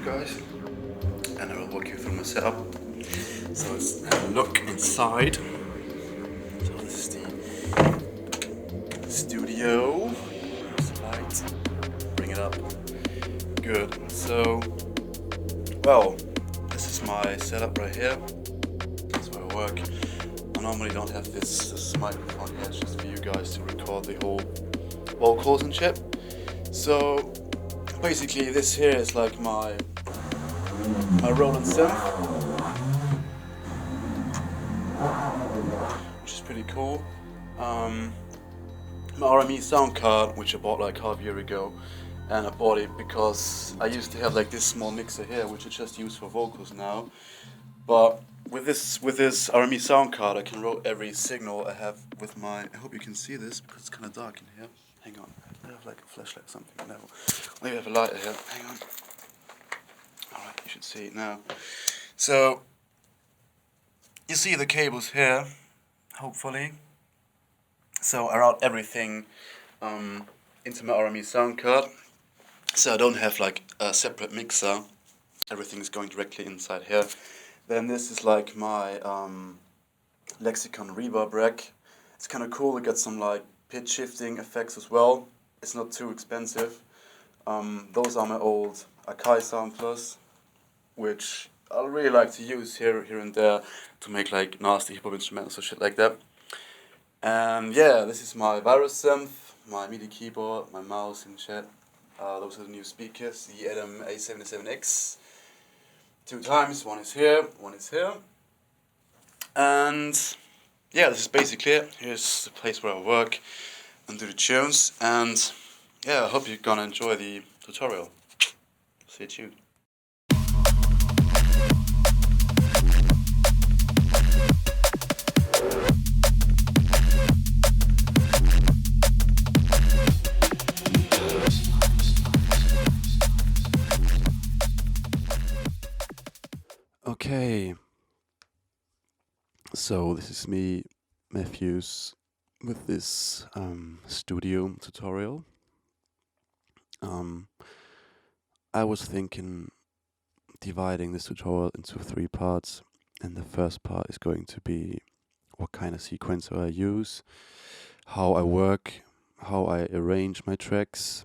guys, and I will walk you through my setup. So let's have a look inside. So this is the studio. There's the light. Bring it up. Good. So, well, this is my setup right here. That's where I work. I normally don't have this microphone here. It's just for you guys to record the whole vocals and shit. So basically, this here is like my Roland synth, which is pretty cool. My RME sound card, which I bought like half a year ago, and I bought it because I used to have like this small mixer here, which I just use for vocals now. But with this RME sound card, I can route every signal I have with my. I hope you can see this because it's kind of dark in here. Hang on, I have like a flashlight or something. No, maybe I have a lighter here. Hang on. Alright, you should see it now. So, you see the cables here, hopefully. So I route everything into my RME sound card. So I don't have like a separate mixer. Everything's going directly inside here. Then this is like my Lexicon reverb rack. It's kind of cool. It got some like pitch shifting effects as well. It's not too expensive. Those are my old Akai samplers, which I really like to use here and there to make like nasty hip hop instrumentals or shit like that. And yeah, this is my virus synth, my MIDI keyboard, my mouse and shit. Those are the new speakers, the Adam A77X. 2 times, one is here, one is here. And yeah, this is basically it. Here's the place where I work and do the tunes. And yeah, I hope you're gonna enjoy the tutorial. Stay tuned. Okay, so this is me, MEFJUS, with this studio tutorial. I was thinking dividing this tutorial into 3 parts, and the first part is going to be what kind of sequencer I use, how I work, how I arrange my tracks,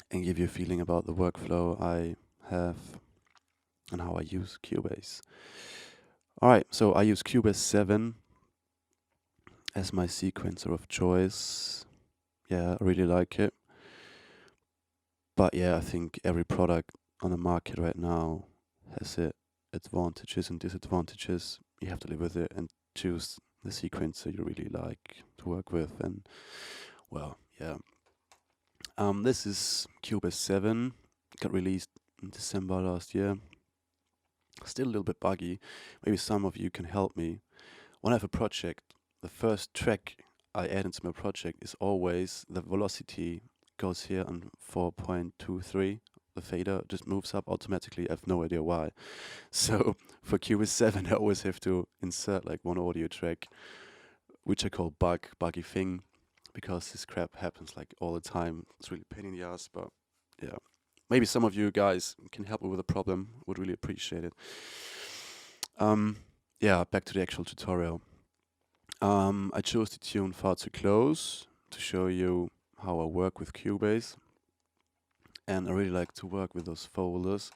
and give you a feeling about the workflow I have and how I use Cubase. Alright, so I use Cubase 7 as my sequencer of choice. Yeah, I really like it. But yeah, I think every product on the market right now has its advantages and disadvantages. You have to live with it and choose the sequencer you really like to work with. And well, yeah. This is Cubase 7. Got released in December last year. Still a little bit buggy. Maybe some of you can help me. When I have a project, the first track I add into my project is always the velocity goes here on 4.23. The fader just moves up automatically. I have no idea why. So for Cubase 7, I always have to insert like one audio track, which I call buggy thing, because this crap happens like all the time. It's really a pain in the ass, but yeah. Maybe some of you guys can help me with the problem. Would really appreciate it. Yeah, back to the actual tutorial. I chose the tune Far Too Close to show you how I work with Cubase. And I really like to work with those folders,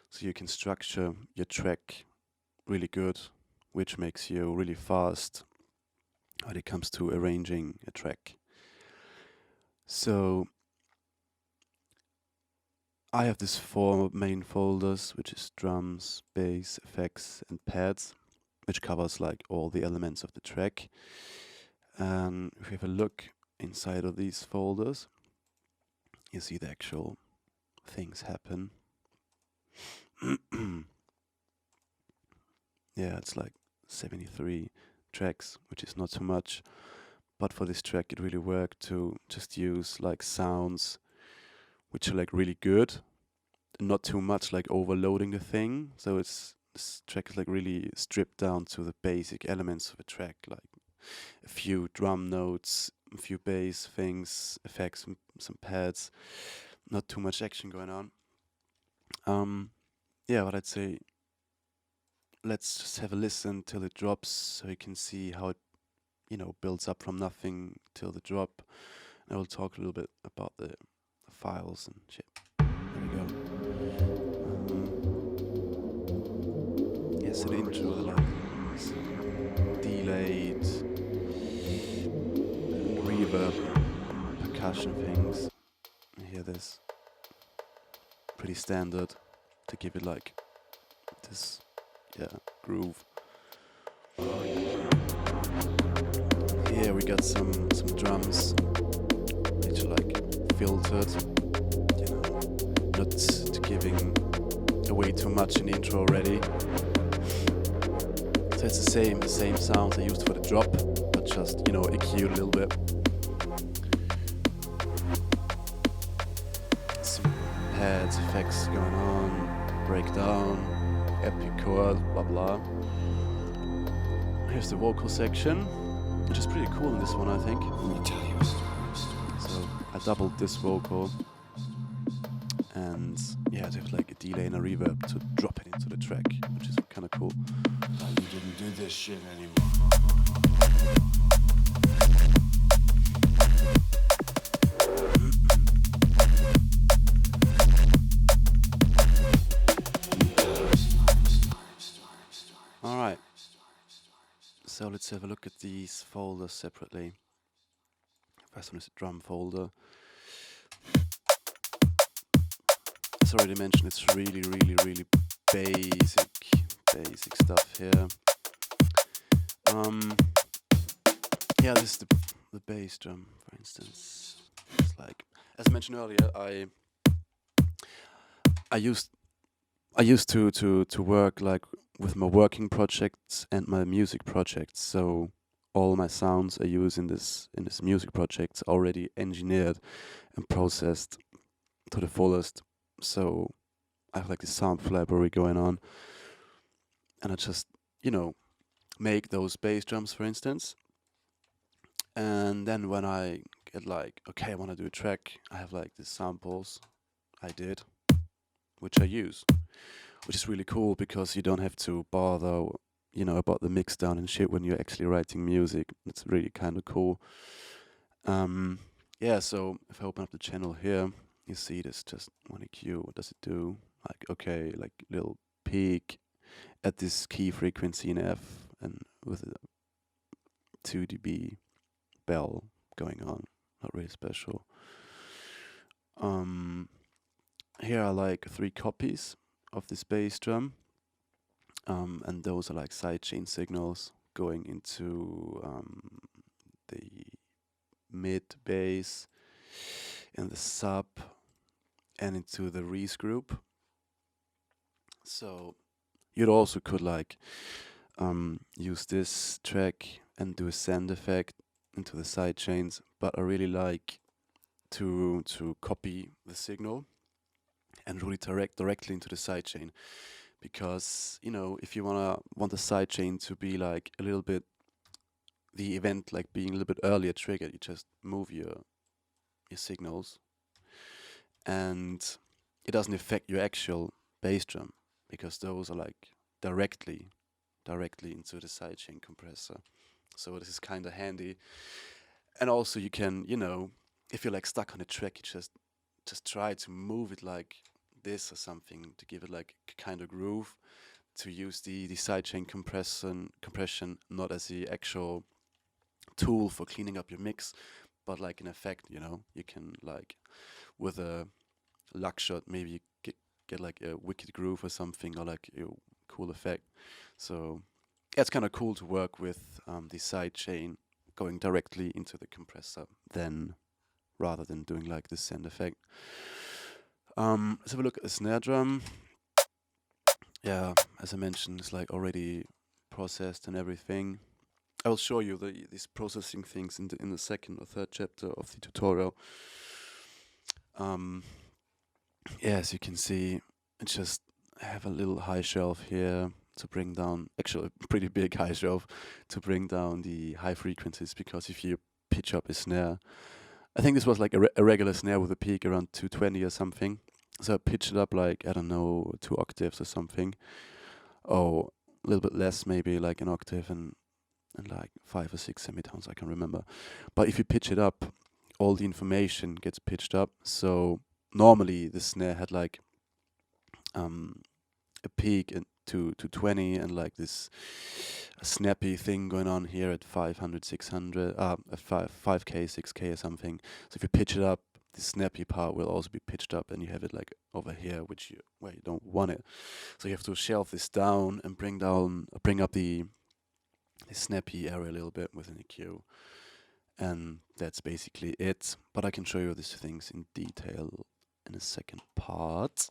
so you can structure your track really good, which makes you really fast when it comes to arranging a track. So I have these 4 main folders, which is drums, bass, effects, and pads, which covers like all the elements of the track. And if you have a look inside of these folders, you see the actual things happen. Yeah, it's like 73 tracks, which is not too much. But for this track, it really worked to just use like sounds which are like really good, and not too much like overloading the thing. So this track is like really stripped down to the basic elements of a track, like a few drum notes, a few bass things, effects, some pads, not too much action going on. Um, yeah, but I'd say let's just have a listen till it drops, so you can see how it, builds up from nothing till the drop. And I will talk a little bit about the files and shit. There we go. Yeah, so the intro, like some delayed reverb, percussion things. You hear this? Pretty standard to give it like this, groove. Here we got some drums, which are like filtered, not to giving away too much in the intro already. So it's the same sounds I used for the drop, but just EQ'd a little bit. Some pads, effects going on, breakdown, epic chord, blah blah. Here's the vocal section, which is pretty cool in this one, I think. Let me tell you a story. So I doubled this vocal, and yeah, there's like a delay and a reverb to drop it into the track, which is kind of cool. You didn't do this shit anymore. Alright, so let's have a look at these folders separately. First one is the drum folder. As already mentioned, it's really basic stuff here. Yeah, this is the bass drum, for instance. It's like, as I mentioned earlier, I used to work like with my working projects and my music projects. So all my sounds I use in this music projects already engineered and processed to the fullest. So I have like this sample library going on, and I just make those bass drums, for instance. And then when I get like, okay, I want to do a track, I have like the samples I did, which I use, which is really cool because you don't have to bother, about the mix down and shit when you're actually writing music. It's really kind of cool. Yeah, so if I open up the channel here, you see this just one EQ. What does it do? Like, okay, like little peak at this key frequency in F, and with a 2 dB bell going on. Not really special. Here are like 3 copies of this bass drum, and those are like sidechain signals going into the mid bass and the sub and into the Reese group. So you'd also could like use this track and do a send effect into the sidechains, but I really like to copy the signal and really directly into the sidechain, because if you want the sidechain to be like a little bit, the event like being a little bit earlier triggered, you just move your signals, and it doesn't affect your actual bass drum, because those are like directly into the sidechain compressor. So this is kind of handy. And also you can, if you're like stuck on a track, you just try to move it like this or something to give it like a kind of groove, to use the sidechain compression not as the actual tool for cleaning up your mix, but like an effect. You can like with a luck shot maybe get like a wicked groove or something, or like a cool effect. So yeah, it's kind of cool to work with the sidechain going directly into the compressor then, rather than doing like this send effect. Let's have a look at the snare drum. Yeah, as I mentioned, it's like already processed and everything. I will show you these processing things in the second or third chapter of the tutorial. Yeah, as you can see, I have a little high shelf here to bring down, actually a pretty big high shelf to bring down the high frequencies, because if you pitch up a snare, I think this was like a regular snare with a peak around 220 or something, So I pitch it up like, I don't know, 2 octaves or something. Or a little bit less, maybe like an octave and like 5 or 6 semitones, I can remember. But if you pitch it up, all the information gets pitched up. So normally the snare had like a peak to 20 and like this snappy thing going on here at 500, 600, at 5k, 6k or something. So if you pitch it up, the snappy part will also be pitched up, and you have it like over here, where you don't want it. So you have to shelve this down and bring up the snappy area a little bit with an EQ, and that's basically it. But I can show you these things in detail in a second part.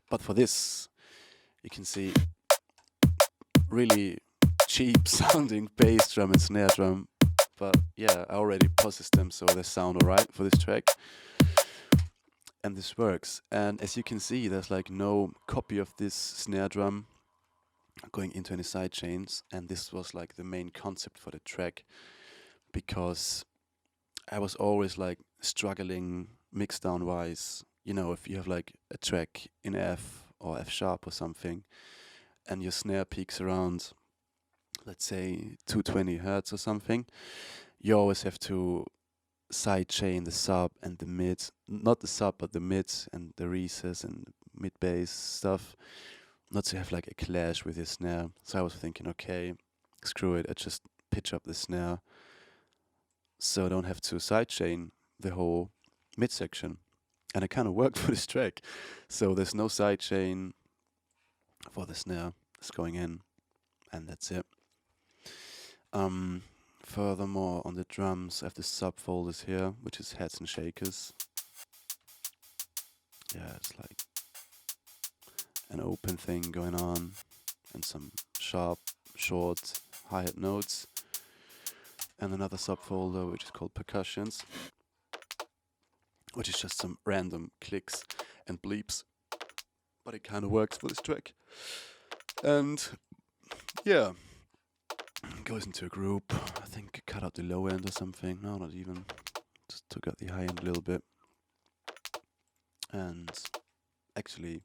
But for this, you can see really cheap sounding bass drum and snare drum. But yeah, I already processed them, so they sound alright for this track. And this works. And as you can see, there's like no copy of this snare drum going into any side chains. And this was like the main concept for the track, because I was always like struggling mix down wise. You know, if you have like a track in F or F sharp or something, and your snare peaks around, let's say 220 hertz or something, you always have to side chain the sub and the mid, not the sub but the mid and the recess and mid bass stuff, not to have like a clash with your snare. So I was thinking, okay, screw it, I just pitch up the snare so I don't have to side chain the whole mid section. And it kind of worked for this track. So there's no side chain for the snare. It's going in, and that's it. Furthermore, on the drums, I have the subfolders here, which is heads and shakers. Yeah, it's like an open thing going on, and some sharp, short hi-hat notes. And another subfolder, which is called percussions, which is just some random clicks and bleeps. But it kind of works for this track. And yeah, goes into a group. I think cut out the low end or something. No, not even. Just took out the high end a little bit. And actually,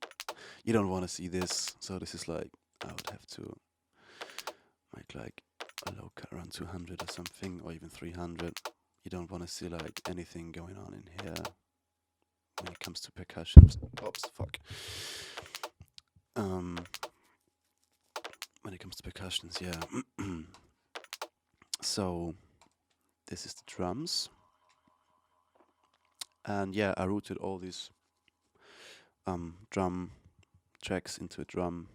you don't want to see this. So this is like, I would have to make like a low cut around 200 or something, or even 300. You don't want to see like anything going on in here when it comes to percussions. Oops, fuck. When it comes to percussions, yeah. So this is the drums, and yeah, I routed all these drum tracks into a drum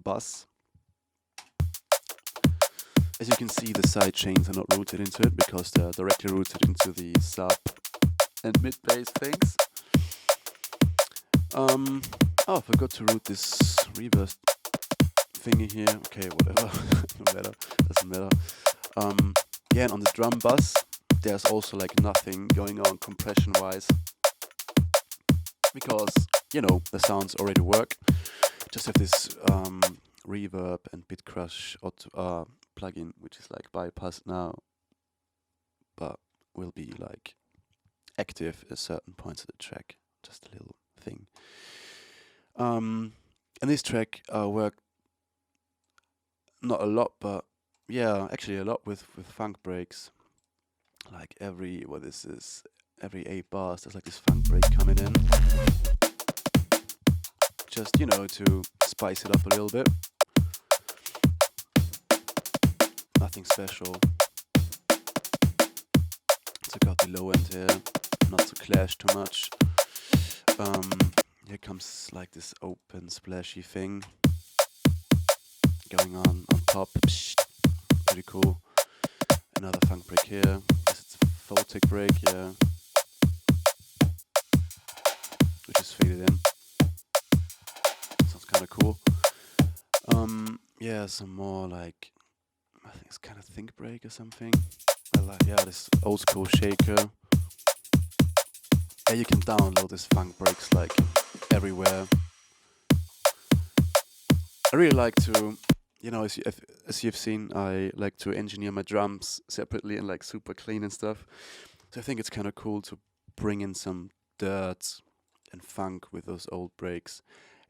bus. As you can see, the side chains are not routed into it because they're directly routed into the sub and mid bass things. Oh, I forgot to route this reverse thingy here. Okay, whatever. No matter. Doesn't matter. Yeah, and on the drum bus, there's also like nothing going on compression wise, because you know the sounds already work. Just have this reverb and bit crush plugin, which is like bypassed now, but will be like active at certain points of the track. Just a little thing. And this track worked not a lot, but yeah, actually a lot with funk breaks. Like every 8 bars, there's like this funk break coming in. Just, you know, to spice it up a little bit. Nothing special. Took out the low end here, not to clash too much. Here comes like this open splashy thing going on top. Pretty cool. Another funk break here. Guess it's a photic break, yeah. Which is faded in. Sounds kind of cool. Yeah, some more like, I think it's kind of think break or something. I like, yeah, this old school shaker. Yeah, you can download this funk breaks like everywhere. I really like to, you know, as you've seen, I like to engineer my drums separately and like super clean and stuff. So I think it's kind of cool to bring in some dirt and funk with those old breaks.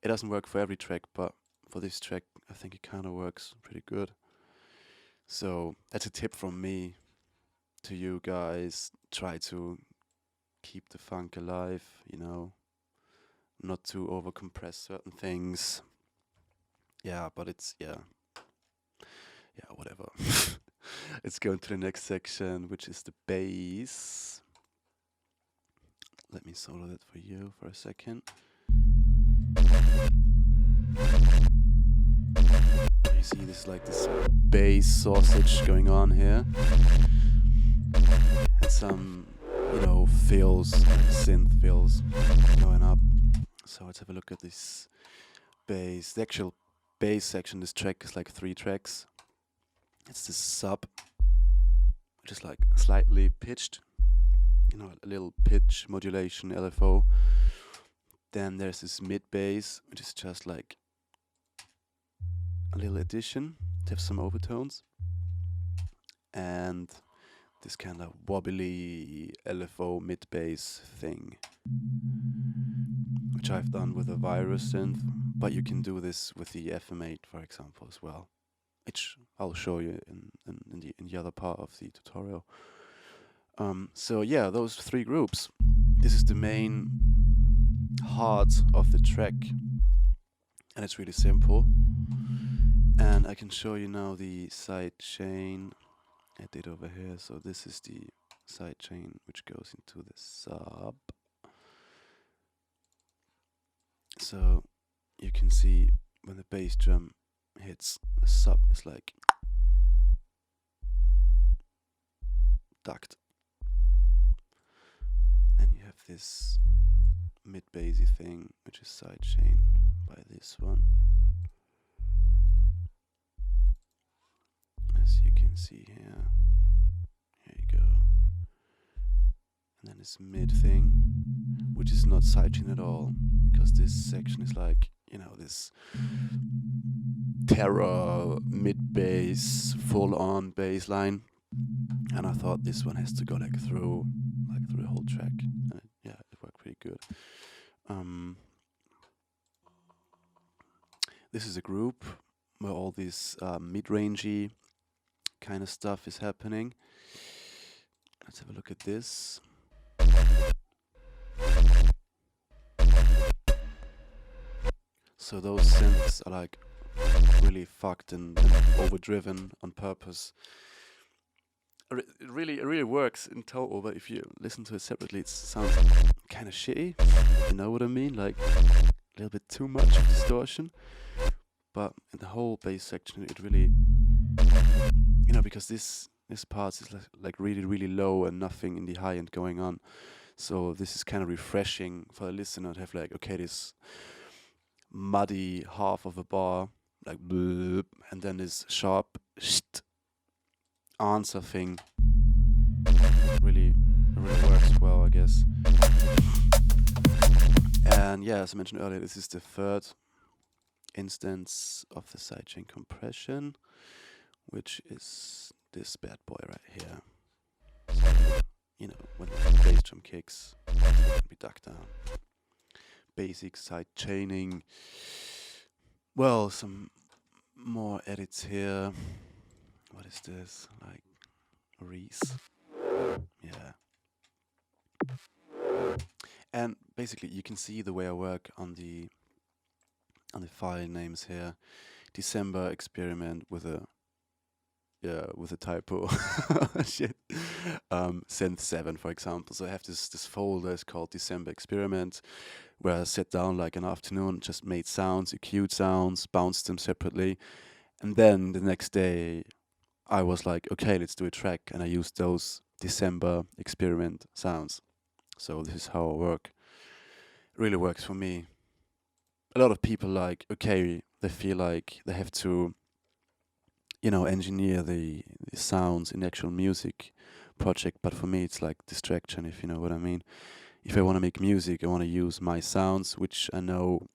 It doesn't work for every track, but for this track, I think it kind of works pretty good. So that's a tip from me to you guys. Try to keep the funk alive, not to overcompress certain things. Yeah, but yeah, whatever. Let's go into the next section, which is the bass. Let me solo that for you for a second. You see this bass sausage going on here. And some, fills, synth fills going up. So let's have a look at this bass. The actual bass section, this track is like 3 tracks. It's this sub, which is like slightly pitched, a little pitch modulation, LFO. Then there's this mid bass, which is just like a little addition to have some overtones. And this kind of wobbly LFO mid bass thing, which I've done with a virus synth, but you can do this with the FM8, for example, as well, which I'll show you in the other part of the tutorial. So yeah, those 3 groups. This is the main heart of the track, and it's really simple. And I can show you now the side chain I did over here. So this is the side chain which goes into the sub. So you can see when the bass drum hits the sub, it's like ducked. Then you have this mid bassy thing, which is side chained by this one. As you can see here. Here you go. And then this mid thing, which is not sidechained at all, because this section is like, this terror mid bass, full on bass line. And I thought this one has to go through the whole track. And it worked pretty good. This is a group where all this mid-rangey kind of stuff is happening. Let's have a look at this. So those synths are like really fucked and overdriven on purpose. It really works in total, but if you listen to it separately, it sounds kind of shitty. You know what I mean? Like a little bit too much of distortion. But in the whole bass section, it really, because this part is like really low and nothing in the high end going on. So this is kind of refreshing for the listener to have this muddy half of a bar, like bloop, and then this sharp answer thing. Really works well, I guess. And yeah, as I mentioned earlier, this is the 3rd instance of the sidechain compression, which is this bad boy right here. So, when the bass drum kicks, it can be ducked down. Basic side chaining. Well, some more edits here. What is this? Like Reese. Yeah. And basically you can see the way I work on the file names here. December experiment with a typo. Shit. Synth 7, for example. So I have this folder, it's called December experiment, where I sat down like an afternoon, just made sounds, EQ'd sounds, bounced them separately. And then the next day I was like, okay, let's do a track. And I used those December experiment sounds. So this is how I work. It really works for me. A lot of people they feel like they have to, engineer the sounds in the actual music project. But for me, it's like distraction, if you know what I mean. If I want to make music, I want to use my sounds, which I know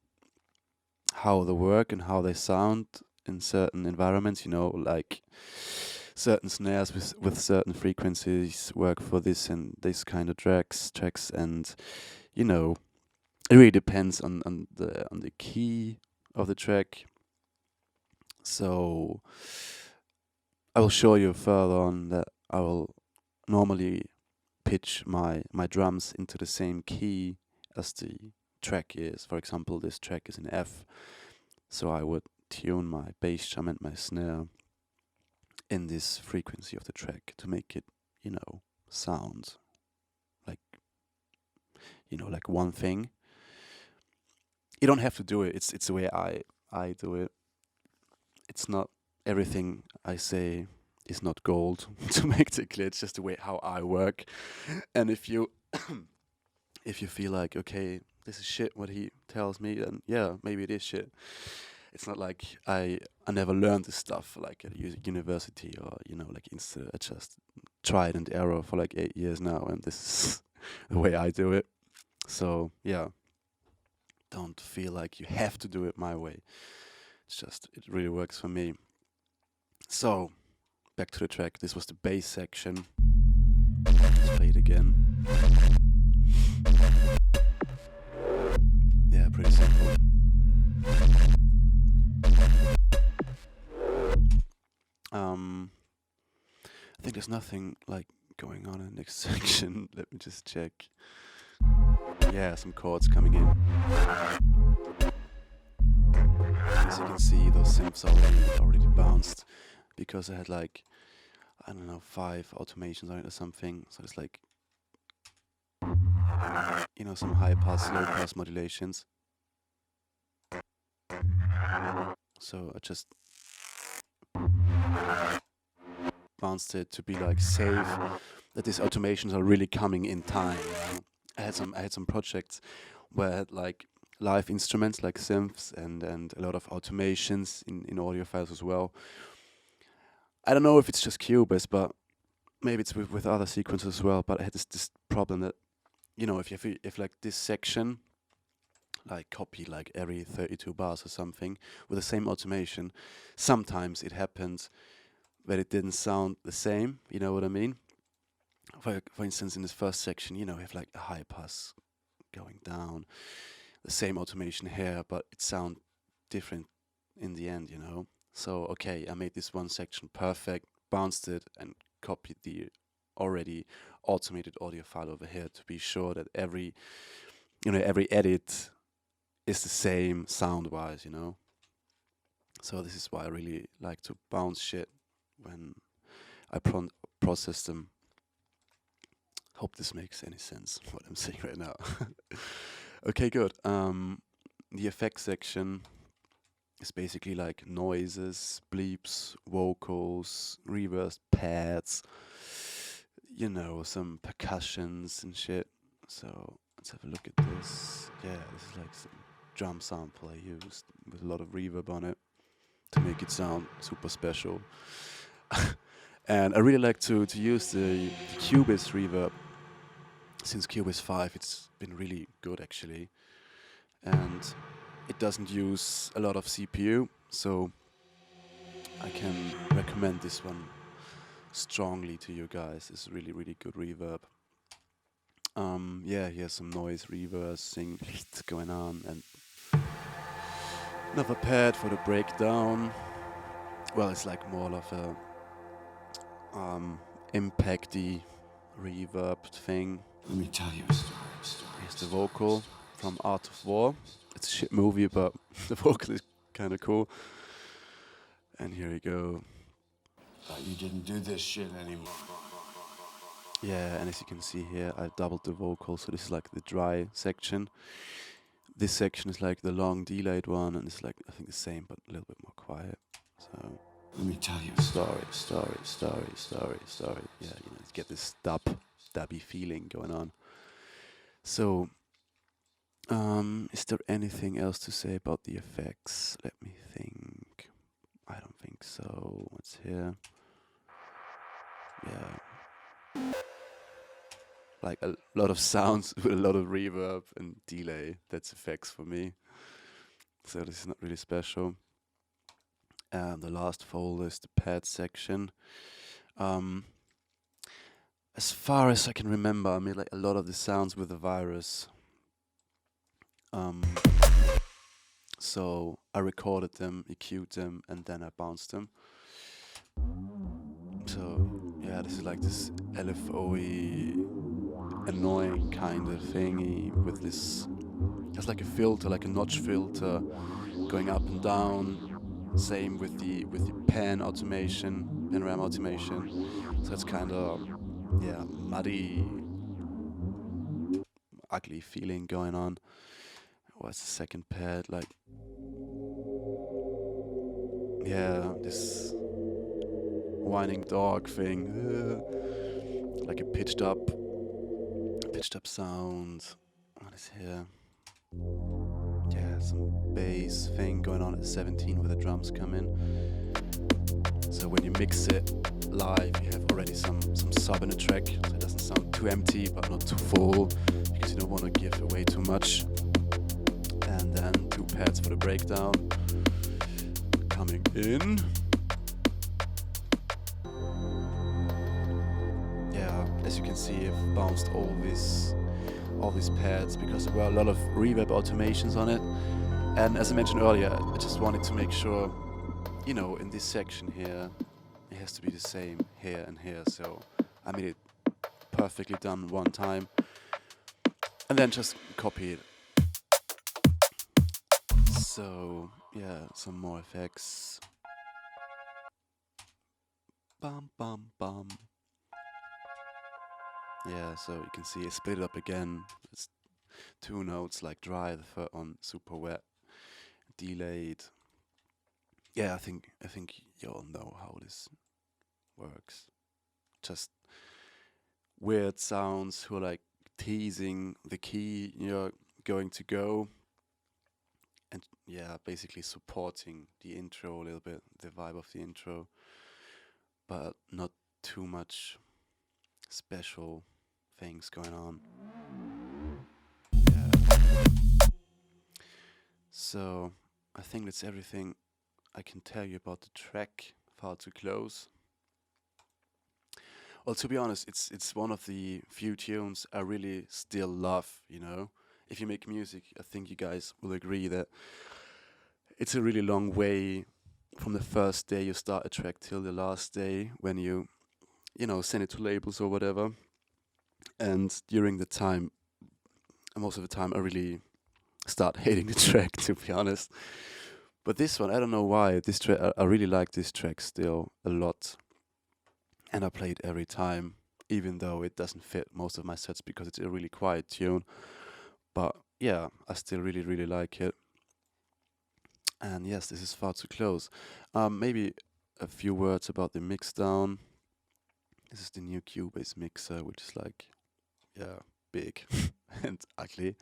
how they work and how they sound in certain environments, like certain snares with certain frequencies work for this and this kind of tracks, and it really depends on the key of the track. So I will show you further on that I will normally pitch my drums into the same key as the track is. For example, this track is in F, so I would tune my bass drum and my snare in this frequency of the track to make it, sound like, like one thing. You don't have to do it. It's the way I do it. It's not everything I say is not gold to make it clear. It's just the way how I work. And if you if you feel like, okay, this is shit what he tells me, then yeah, maybe it is shit. It's not like I never learned this stuff like at university or like I just tried and error for like 8 years now, and this is the way I do it. So yeah, don't feel like you have to do it my way. It's just it really works for me. So back to the track. This was the bass section. Let's play it again. Yeah, pretty simple. I think there's nothing like going on in the next section. Let me just check. Yeah, some chords coming in. As you can see, those synths already bounced because I had like, I don't know, 5 automations on it or something. So it's like, some high pass, low pass modulations. So I just bounced it to be like safe that these automations are really coming in time. I had some projects where I had like live instruments like synths and a lot of automations in audio files as well. I don't know if it's just Cubase, but maybe it's with other sequences as well. But I had this problem that, if like this section, like copy like every 32 bars or something with the same automation, sometimes it happens that it didn't sound the same. You know what I mean? For instance, in this first section, we have like a high pass going down, the same automation here, but it sounds different in the end, So, okay, I made this one section perfect, bounced it, and copied the already automated audio file over here to be sure that every edit is the same sound-wise, So this is why I really like to bounce shit when I process them. Hope this makes any sense, what I'm saying right now. Okay, good. The effects section is basically like noises, bleeps, vocals, reverse pads, some percussions and shit. So let's have a look at this. Yeah, this is like some drum sample I used with a lot of reverb on it to make it sound super special. And I really like to use the Cubase reverb. Since Cubase 5, it's been really good actually. And it doesn't use a lot of CPU, so I can recommend this one strongly to you guys. It's really, really good reverb. Yeah, here's some noise reversing going on, and another pad for the breakdown. Well, it's like more of a impacty reverb thing. Let me tell you a story. Here's the vocal from Art of War. It's a shit movie, but the vocal is kind of cool. And here we go. Thought you didn't do this shit anymore. Yeah, and as you can see here, I've doubled the vocal, so this is like the dry section. This section is like the long delayed one, and it's like, I think the same, but a little bit more quiet. So, let me tell you a story. Yeah, you get this dubby feeling going on. So, is there anything else to say about the effects? Let me think. I don't think so. What's here? Yeah. Like a lot of sounds with a lot of reverb and delay. That's effects for me. So this is not really special. The last folder is the pad section. As far as I can remember, I made like a lot of the sounds with the virus. Um, so I recorded them, EQ'd them, and then I bounced them. So yeah, this is like this LFO-y, annoying kind of thingy with this. It's like a filter, like a notch filter, going up and down. Same with the pan automation, pan ram automation. So it's kind of yeah muddy, ugly feeling going on. What's the second pad like? Yeah, this whining dog thing, like a pitched up sound. What is here? Yeah, some bass thing going on at 17 where the drums come in. So when you mix it live, you have already some sub in the track, so it doesn't sound too empty but not too full, because you don't want to give away too much. And then 2 pads for the breakdown coming in. Yeah, as you can see, I've bounced all these pads because there were a lot of reverb automations on it. And as I mentioned earlier, I just wanted to make sure, you know, in this section here, it has to be the same here and here. So I made it perfectly done one time and then just copy it. So yeah, some more effects. Bum bum bum. Yeah, so you can see I split it up again. It's 2 notes like dry, the third one super wet, delayed. Yeah, I think you all know how this works. Just weird sounds who are like teasing the key you're going to go, and yeah, basically supporting the intro a little bit, the vibe of the intro, but not too much special things going on. Yeah. So I think that's everything I can tell you about the track, Far Too Close. Well, to be honest, it's one of the few tunes I really still love, you know. If you make music, I think you guys will agree that it's a really long way from the first day you start a track till the last day when you know, send it to labels or whatever. And during the time, most of the time, I really start hating the track, to be honest. But this one, I don't know why. This track, I really like this track still a lot, and I play it every time, even though it doesn't fit most of my sets because it's a really quiet tune. But yeah, I still really, really like it. And yes, this is Far Too Close. Maybe a few words about the mixdown. This is the new Cubase mixer, which is like, yeah, big and ugly.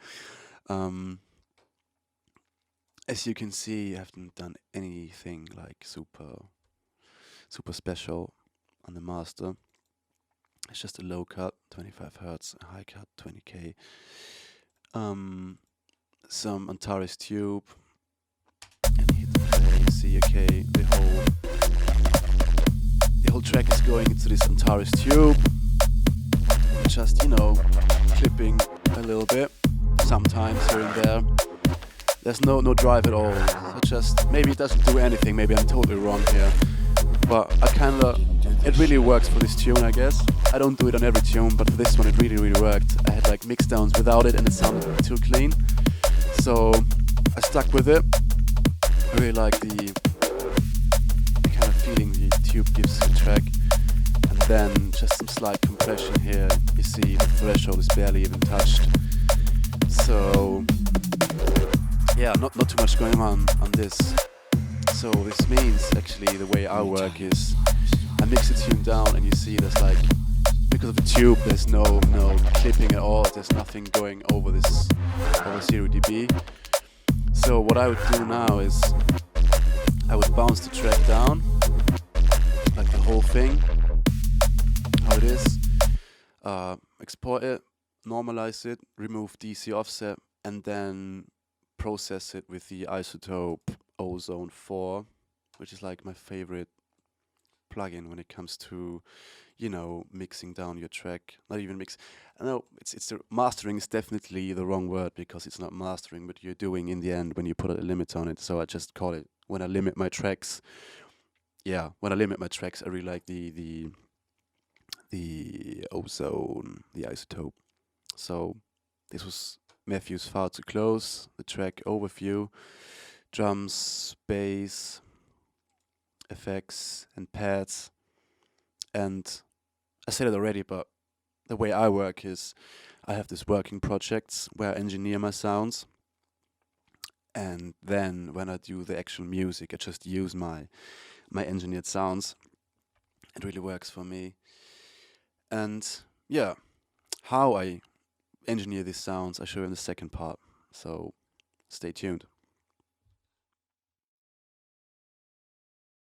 As you can see, I haven't done anything like super special on the master. It's just a low cut, 25 Hertz, a high cut, 20K. Some Antares tube, and hit play, see, okay, the whole track is going into this Antares tube. Just, you know, clipping a little bit, sometimes here and there. There's no drive at all. So just, maybe it doesn't do anything, maybe I'm totally wrong here. But it really works for this tune, I guess. I don't do it on every tune, but for this one it really, really worked. I had like mix downs without it and it sounded too clean. So I stuck with it. I really like the kind of feeling the tube gives the track. And then just some slight compression here. You see the threshold is barely even touched. So yeah, not too much going on this. So this means actually the way I work is I mix the tune down and you see there's like, because of the tube, there's no clipping at all. There's nothing going over this, over 0 dB. So what I would do now is I would bounce the track down, like the whole thing, how it is, export it, normalize it, remove DC offset, and then process it with the isotope Ozone 4, which is like my favorite plugin when it comes to, mixing down your track. Not even mix. No, it's the mastering is definitely the wrong word because it's not mastering, but you're doing in the end when you put a limit on it. So I just call it when I limit my tracks. Yeah, when I limit my tracks, I really like the ozone, the isotope. So this was MEFJUS Far Too Close, the track overview, drums, bass, effects, and pads. And I said it already, but the way I work is I have these working projects where I engineer my sounds. And then when I do the actual music, I just use my engineered sounds. It really works for me. And yeah, how I engineer these sounds I show you in the second part. So stay tuned.